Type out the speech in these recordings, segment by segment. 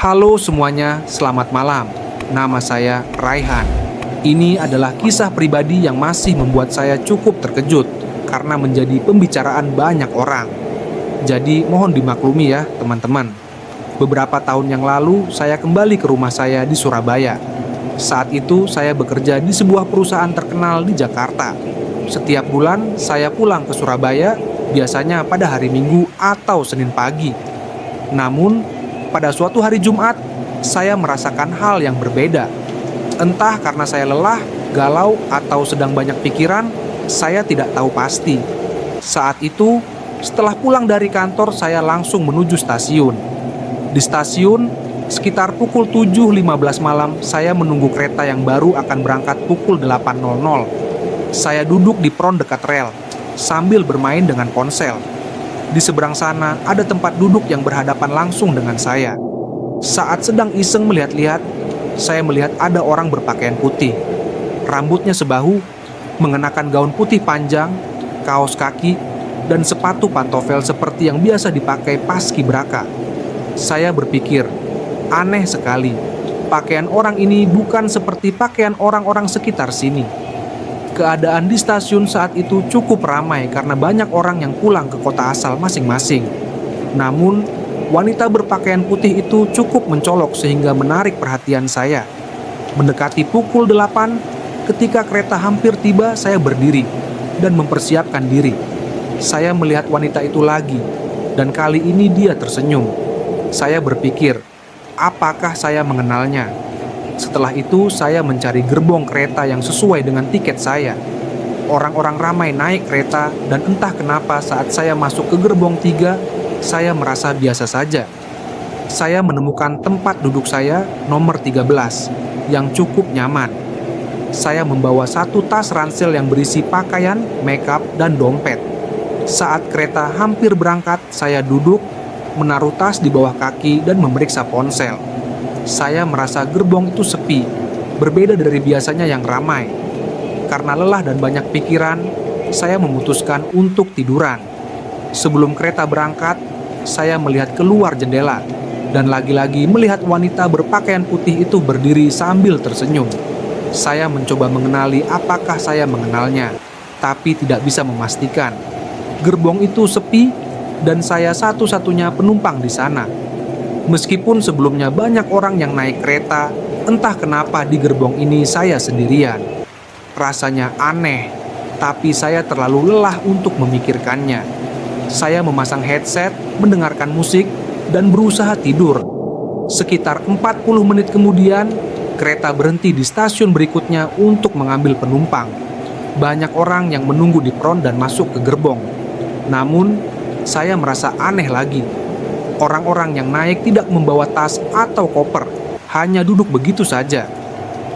Halo semuanya, selamat malam. Nama saya Raihan. Ini adalah kisah pribadi yang masih membuat saya cukup terkejut karena menjadi pembicaraan banyak orang. Jadi mohon dimaklumi ya teman-teman. Beberapa tahun yang lalu saya kembali ke rumah saya di Surabaya. Saat itu saya bekerja di sebuah perusahaan terkenal di Jakarta. Setiap bulan saya pulang ke Surabaya, biasanya pada hari Minggu atau Senin pagi. Namun pada suatu hari Jumat, saya merasakan hal yang berbeda. Entah karena saya lelah, galau, atau sedang banyak pikiran, saya tidak tahu pasti. Saat itu, setelah pulang dari kantor, saya langsung menuju stasiun. Di stasiun, sekitar pukul 7.15 malam, saya menunggu kereta yang baru akan berangkat pukul 8.00. Saya duduk di peron dekat rel, sambil bermain dengan ponsel. Di seberang sana ada tempat duduk yang berhadapan langsung dengan saya. Saat sedang iseng melihat-lihat, saya melihat ada orang berpakaian putih. Rambutnya sebahu, mengenakan gaun putih panjang, kaos kaki, dan sepatu pantofel seperti yang biasa dipakai paskibraka. Saya berpikir, aneh sekali. Pakaian orang ini bukan seperti pakaian orang-orang sekitar sini. Keadaan di stasiun saat itu cukup ramai karena banyak orang yang pulang ke kota asal masing-masing. Namun, wanita berpakaian putih itu cukup mencolok sehingga menarik perhatian saya. Mendekati pukul 8, ketika kereta hampir tiba, saya berdiri dan mempersiapkan diri. Saya melihat wanita itu lagi, dan kali ini dia tersenyum. Saya berpikir, apakah saya mengenalnya? Setelah itu, saya mencari gerbong kereta yang sesuai dengan tiket saya. Orang-orang ramai naik kereta, dan entah kenapa saat saya masuk ke gerbong 3, saya merasa biasa saja. Saya menemukan tempat duduk saya nomor 13, yang cukup nyaman. Saya membawa satu tas ransel yang berisi pakaian, makeup, dan dompet. Saat kereta hampir berangkat, saya duduk, menaruh tas di bawah kaki, dan memeriksa ponsel. Saya merasa gerbong itu sepi, berbeda dari biasanya yang ramai. Karena lelah dan banyak pikiran, saya memutuskan untuk tiduran. Sebelum kereta berangkat, saya melihat keluar jendela, dan lagi-lagi melihat wanita berpakaian putih itu berdiri sambil tersenyum. Saya mencoba mengenali apakah saya mengenalnya, tapi tidak bisa memastikan. Gerbong itu sepi, dan saya satu-satunya penumpang di sana. Meskipun sebelumnya banyak orang yang naik kereta, entah kenapa di gerbong ini saya sendirian. Rasanya aneh, tapi saya terlalu lelah untuk memikirkannya. Saya memasang headset, mendengarkan musik, dan berusaha tidur. Sekitar 40 menit kemudian, kereta berhenti di stasiun berikutnya untuk mengambil penumpang. Banyak orang yang menunggu di peron dan masuk ke gerbong. Namun, saya merasa aneh lagi. Orang-orang yang naik tidak membawa tas atau koper, hanya duduk begitu saja.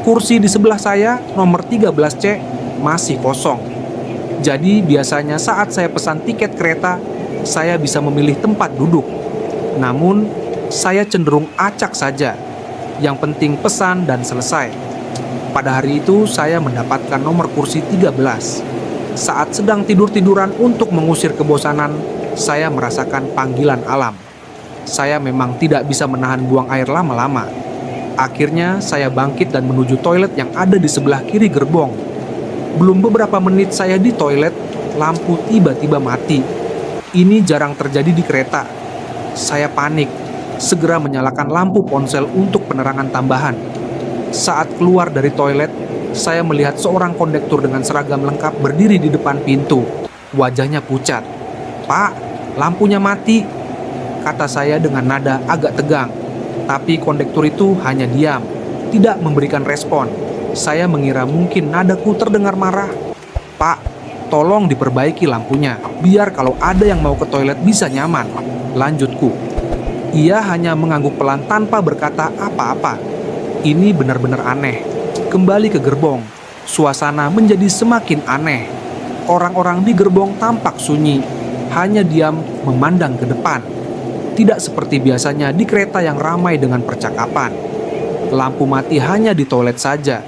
Kursi di sebelah saya, nomor 13C, masih kosong. Jadi biasanya saat saya pesan tiket kereta, saya bisa memilih tempat duduk. Namun, saya cenderung acak saja. Yang penting pesan dan selesai. Pada hari itu, saya mendapatkan nomor kursi 13. Saat sedang tidur-tiduran untuk mengusir kebosanan, saya merasakan panggilan alam. Saya memang tidak bisa menahan buang air lama-lama. Akhirnya saya bangkit dan menuju toilet yang ada di sebelah kiri gerbong. Belum beberapa menit saya di toilet, lampu tiba-tiba mati. Ini jarang terjadi di kereta. Saya panik, segera menyalakan lampu ponsel untuk penerangan tambahan. Saat keluar dari toilet, saya melihat seorang kondektur dengan seragam lengkap berdiri di depan pintu. Wajahnya pucat. "Pak, lampunya mati," kata saya dengan nada agak tegang. Tapi kondektur itu hanya diam, tidak memberikan respon. Saya mengira mungkin nadaku terdengar marah. "Pak, tolong diperbaiki lampunya, biar kalau ada yang mau ke toilet bisa nyaman," lanjutku. Ia hanya mengangguk pelan tanpa berkata apa-apa. Ini benar-benar aneh. Kembali ke gerbong, suasana menjadi semakin aneh. Orang-orang di gerbong tampak sunyi, hanya diam memandang ke depan. Tidak seperti biasanya di kereta yang ramai dengan percakapan. Lampu mati hanya di toilet saja,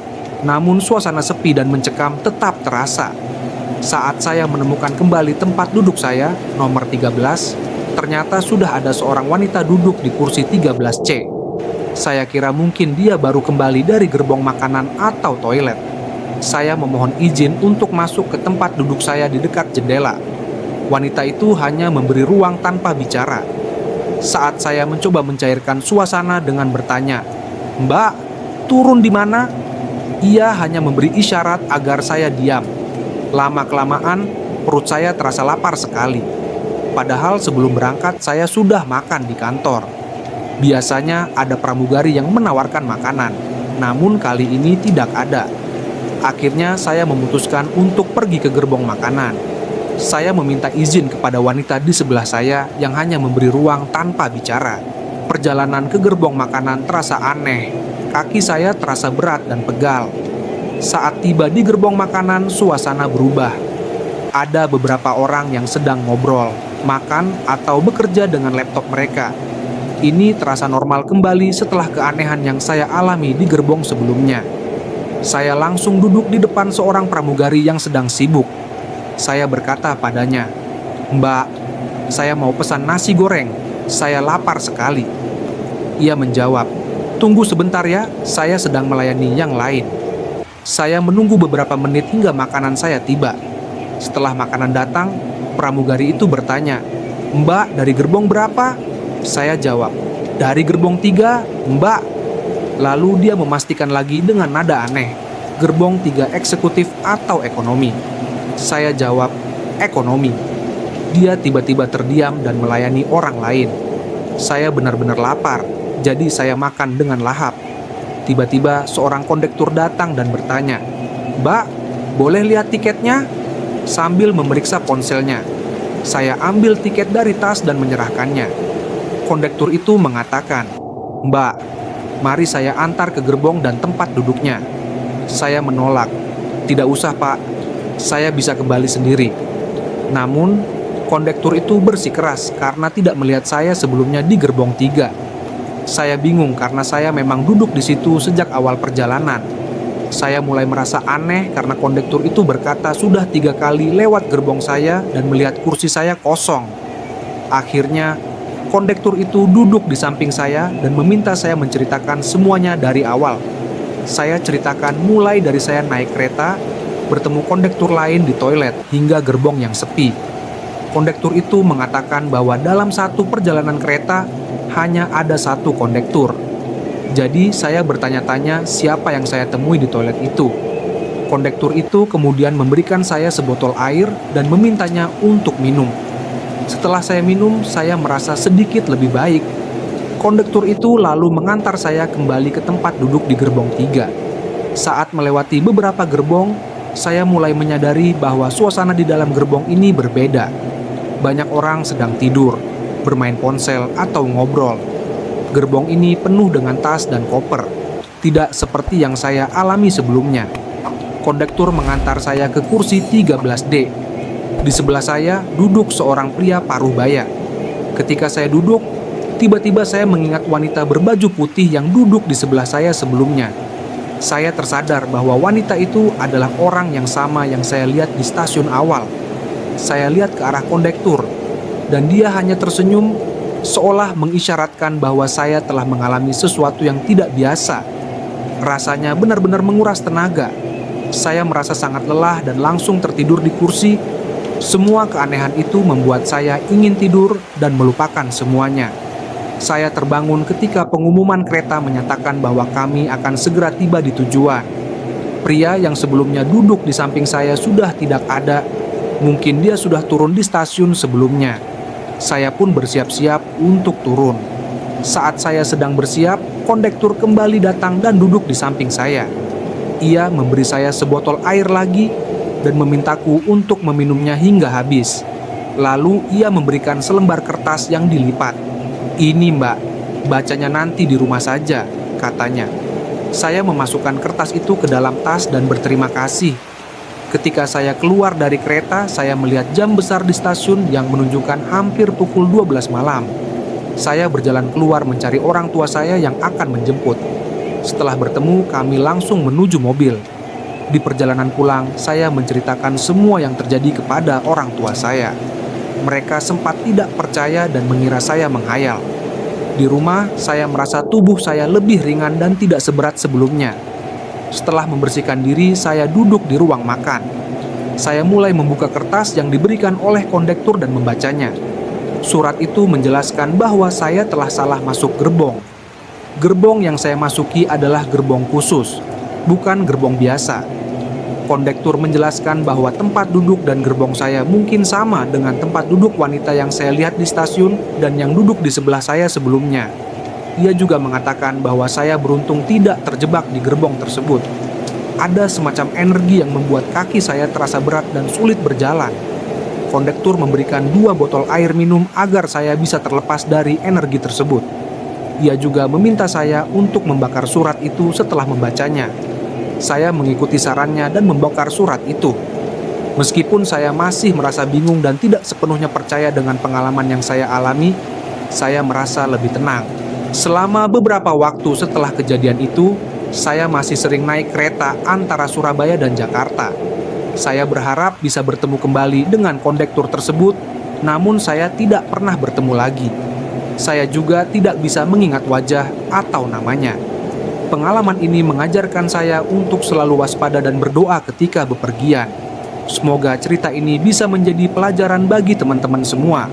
namun suasana sepi dan mencekam tetap terasa. Saat saya menemukan kembali tempat duduk saya, nomor 13, ternyata sudah ada seorang wanita duduk di kursi 13C. Saya kira mungkin dia baru kembali dari gerbong makanan atau toilet. Saya memohon izin untuk masuk ke tempat duduk saya di dekat jendela. Wanita itu hanya memberi ruang tanpa bicara. Saat saya mencoba mencairkan suasana dengan bertanya, "Mbak, turun di mana?" Ia hanya memberi isyarat agar saya diam. Lama-kelamaan, perut saya terasa lapar sekali. Padahal sebelum berangkat, saya sudah makan di kantor. Biasanya ada pramugari yang menawarkan makanan, namun kali ini tidak ada. Akhirnya saya memutuskan untuk pergi ke gerbong makanan. Saya meminta izin kepada wanita di sebelah saya yang hanya memberi ruang tanpa bicara. Perjalanan ke gerbong makanan terasa aneh. Kaki saya terasa berat dan pegal. Saat tiba di gerbong makanan, suasana berubah. Ada beberapa orang yang sedang ngobrol, makan, atau bekerja dengan laptop mereka. Ini terasa normal kembali setelah keanehan yang saya alami di gerbong sebelumnya. Saya langsung duduk di depan seorang pramugari yang sedang sibuk. Saya berkata padanya, "Mbak, saya mau pesan nasi goreng. Saya lapar sekali." Ia menjawab, "Tunggu sebentar ya, saya sedang melayani yang lain." Saya menunggu beberapa menit hingga makanan saya tiba. Setelah makanan datang, pramugari itu bertanya, "Mbak, dari gerbong berapa?" Saya jawab, "Dari gerbong 3, Mbak." Lalu dia memastikan lagi dengan nada aneh, "Gerbong 3 eksekutif atau ekonomi?" Saya jawab, "Ekonomi." Dia tiba-tiba terdiam dan melayani orang lain. Saya benar-benar lapar, jadi saya makan dengan lahap. Tiba-tiba seorang kondektur datang dan bertanya, "Mbak, boleh lihat tiketnya?" Sambil memeriksa ponselnya. Saya ambil tiket dari tas dan menyerahkannya. Kondektur itu mengatakan, "Mbak, mari saya antar ke gerbong dan tempat duduknya." Saya menolak, "Tidak usah, Pak. Saya bisa kembali sendiri." Namun, kondektur itu bersikeras karena tidak melihat saya sebelumnya di gerbong 3. Saya bingung karena saya memang duduk di situ sejak awal perjalanan. Saya mulai merasa aneh karena kondektur itu berkata sudah 3 kali lewat gerbong saya dan melihat kursi saya kosong. Akhirnya, kondektur itu duduk di samping saya dan meminta saya menceritakan semuanya dari awal. Saya ceritakan mulai dari saya naik kereta, bertemu kondektur lain di toilet, hingga gerbong yang sepi. Kondektur itu mengatakan bahwa dalam satu perjalanan kereta hanya ada satu kondektur. Jadi saya bertanya-tanya siapa yang saya temui di toilet itu. Kondektur itu kemudian memberikan saya sebotol air dan memintanya untuk minum. Setelah saya minum, saya merasa sedikit lebih baik. Kondektur itu lalu mengantar saya kembali ke tempat duduk di gerbong 3. Saat melewati beberapa gerbong, saya mulai menyadari bahwa suasana di dalam gerbong ini berbeda. Banyak orang sedang tidur, bermain ponsel, atau ngobrol. Gerbong ini penuh dengan tas dan koper, tidak seperti yang saya alami sebelumnya. Kondektur mengantar saya ke kursi 13D. Di sebelah saya duduk seorang pria paruh baya. Ketika saya duduk, tiba-tiba saya mengingat wanita berbaju putih yang duduk di sebelah saya sebelumnya. Saya tersadar bahwa wanita itu adalah orang yang sama yang saya lihat di stasiun awal. Saya lihat ke arah kondektur, dan dia hanya tersenyum seolah mengisyaratkan bahwa saya telah mengalami sesuatu yang tidak biasa. Rasanya benar-benar menguras tenaga. Saya merasa sangat lelah dan langsung tertidur di kursi. Semua keanehan itu membuat saya ingin tidur dan melupakan semuanya. Saya terbangun ketika pengumuman kereta menyatakan bahwa kami akan segera tiba di tujuan. Pria yang sebelumnya duduk di samping saya sudah tidak ada. Mungkin dia sudah turun di stasiun sebelumnya. Saya pun bersiap-siap untuk turun. Saat saya sedang bersiap, kondektur kembali datang dan duduk di samping saya. Ia memberi saya sebotol air lagi dan memintaku untuk meminumnya hingga habis. Lalu ia memberikan selembar kertas yang dilipat. "Ini, Mbak, bacanya nanti di rumah saja," katanya. Saya memasukkan kertas itu ke dalam tas dan berterima kasih. Ketika saya keluar dari kereta, saya melihat jam besar di stasiun yang menunjukkan hampir pukul 12 malam. Saya berjalan keluar mencari orang tua saya yang akan menjemput. Setelah bertemu, kami langsung menuju mobil. Di perjalanan pulang, saya menceritakan semua yang terjadi kepada orang tua saya. Mereka sempat tidak percaya dan mengira saya menghayal. Di rumah, saya merasa tubuh saya lebih ringan dan tidak seberat sebelumnya. Setelah membersihkan diri, saya duduk di ruang makan. Saya mulai membuka kertas yang diberikan oleh kondektur dan membacanya. Surat itu menjelaskan bahwa saya telah salah masuk gerbong. Gerbong yang saya masuki adalah gerbong khusus, bukan gerbong biasa. Kondektur menjelaskan bahwa tempat duduk dan gerbong saya mungkin sama dengan tempat duduk wanita yang saya lihat di stasiun dan yang duduk di sebelah saya sebelumnya. Ia juga mengatakan bahwa saya beruntung tidak terjebak di gerbong tersebut. Ada semacam energi yang membuat kaki saya terasa berat dan sulit berjalan. Kondektur memberikan 2 botol air minum agar saya bisa terlepas dari energi tersebut. Ia juga meminta saya untuk membakar surat itu setelah membacanya. Saya mengikuti sarannya dan membakar surat itu. Meskipun saya masih merasa bingung dan tidak sepenuhnya percaya dengan pengalaman yang saya alami, saya merasa lebih tenang. Selama beberapa waktu setelah kejadian itu, saya masih sering naik kereta antara Surabaya dan Jakarta. Saya berharap bisa bertemu kembali dengan kondektur tersebut, namun saya tidak pernah bertemu lagi. Saya juga tidak bisa mengingat wajah atau namanya. Pengalaman ini mengajarkan saya untuk selalu waspada dan berdoa ketika bepergian. Semoga cerita ini bisa menjadi pelajaran bagi teman-teman semua.